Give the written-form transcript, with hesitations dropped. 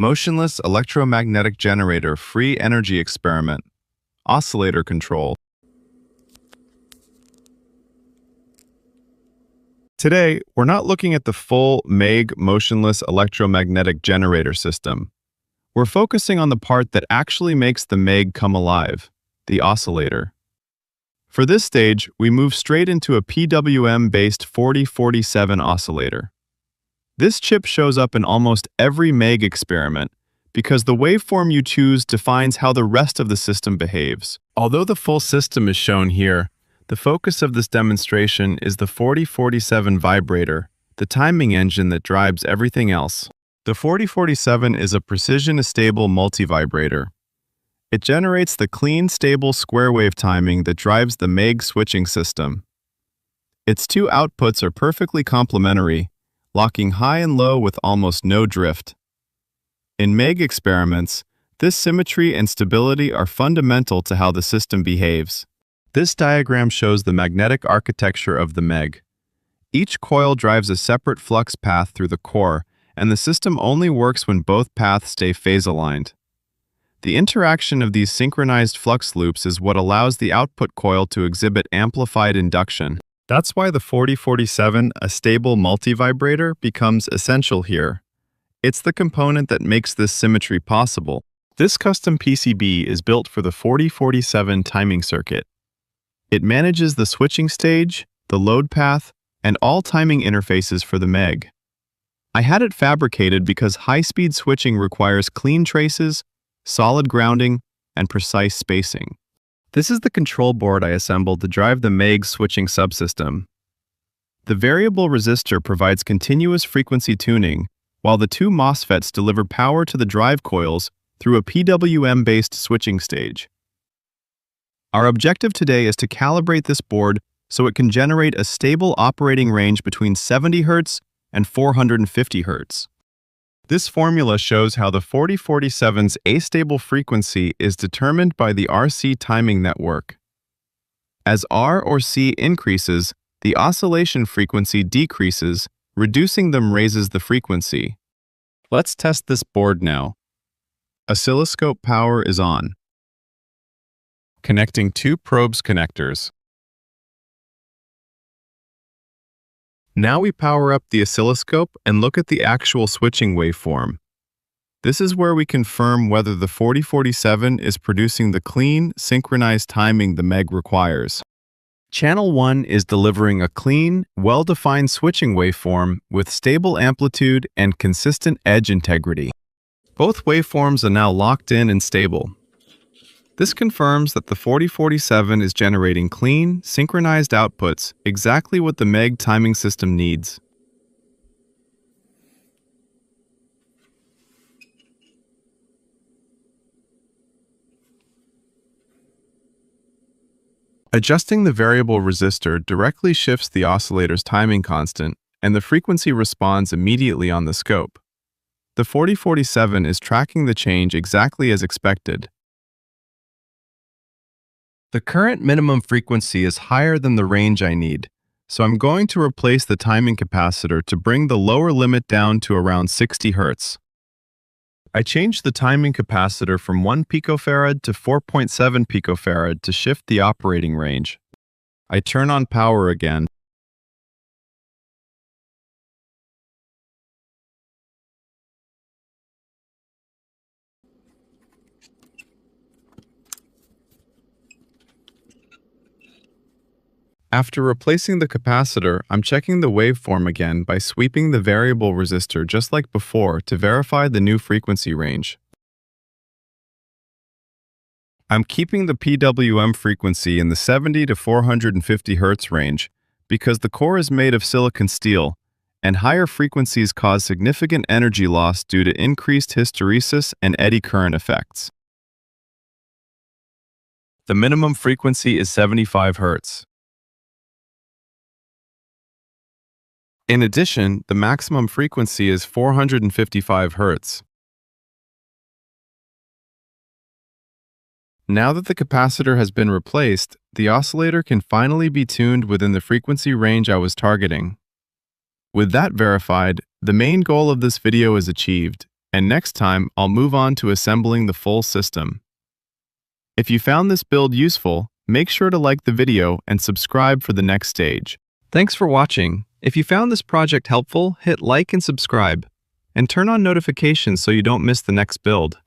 Motionless electromagnetic generator free energy experiment. Oscillator control. Today, we're not looking at the full MEG motionless electromagnetic generator system. We're focusing on the part that actually makes the MEG come alive, the oscillator. For this stage, we move straight into a PWM-based 4047 oscillator. This chip shows up in almost every MEG experiment because the waveform you choose defines how the rest of the system behaves. Although the full system is shown here, the focus of this demonstration is the 4047 vibrator, the timing engine that drives everything else. The 4047 is a precision Astable multivibrator. It generates the clean, stable square wave timing that drives the MEG switching system. Its two outputs are perfectly complementary, locking high and low with almost no drift. In MEG experiments, this symmetry and stability are fundamental to how the system behaves. This diagram shows the magnetic architecture of the MEG. Each coil drives a separate flux path through the core, and the system only works when both paths stay phase-aligned. The interaction of these synchronized flux loops is what allows the output coil to exhibit amplified induction. That's why the 4047 Astable multivibrator becomes essential here. It's the component that makes this symmetry possible. This custom PCB is built for the 4047 timing circuit. It manages the switching stage, the load path, and all timing interfaces for the MEG. I had it fabricated because high-speed switching requires clean traces, solid grounding, and precise spacing. This is the control board I assembled to drive the MEG switching subsystem. The variable resistor provides continuous frequency tuning, while the two MOSFETs deliver power to the drive coils through a PWM-based switching stage. Our objective today is to calibrate this board so it can generate a stable operating range between 70 Hz and 450 Hz. This formula shows how the 4047's astable frequency is determined by the RC timing network. As R or C increases, the oscillation frequency decreases, reducing them raises the frequency. Let's test this board now. Oscilloscope power is on. Connecting two probes connectors. Now we power up the oscilloscope and look at the actual switching waveform. This is where we confirm whether the 4047 is producing the clean, synchronized timing the MEG requires. Channel 1 is delivering a clean, well-defined switching waveform with stable amplitude and consistent edge integrity. Both waveforms are now locked in and stable. This confirms that the 4047 is generating clean, synchronized outputs, exactly what the MEG timing system needs. Adjusting the variable resistor directly shifts the oscillator's timing constant, and the frequency responds immediately on the scope. The 4047 is tracking the change exactly as expected. The current minimum frequency is higher than the range I need, so I'm going to replace the timing capacitor to bring the lower limit down to around 60 Hz. I changed the timing capacitor from 1 picofarad to 4.7 picofarad to shift the operating range. I turn on power again. After replacing the capacitor, I'm checking the waveform again by sweeping the variable resistor just like before to verify the new frequency range. I'm keeping the PWM frequency in the 70 to 450 Hz range because the core is made of silicon steel, and higher frequencies cause significant energy loss due to increased hysteresis and eddy current effects. The minimum frequency is 75 Hz. In addition, the maximum frequency is 455 Hz. Now that the capacitor has been replaced, the oscillator can finally be tuned within the frequency range I was targeting. With that verified, the main goal of this video is achieved. And next time, I'll move on to assembling the full system. If you found this build useful, make sure to like the video and subscribe for the next stage. Thanks for watching. If you found this project helpful, hit like and subscribe. And turn on notifications so you don't miss the next build.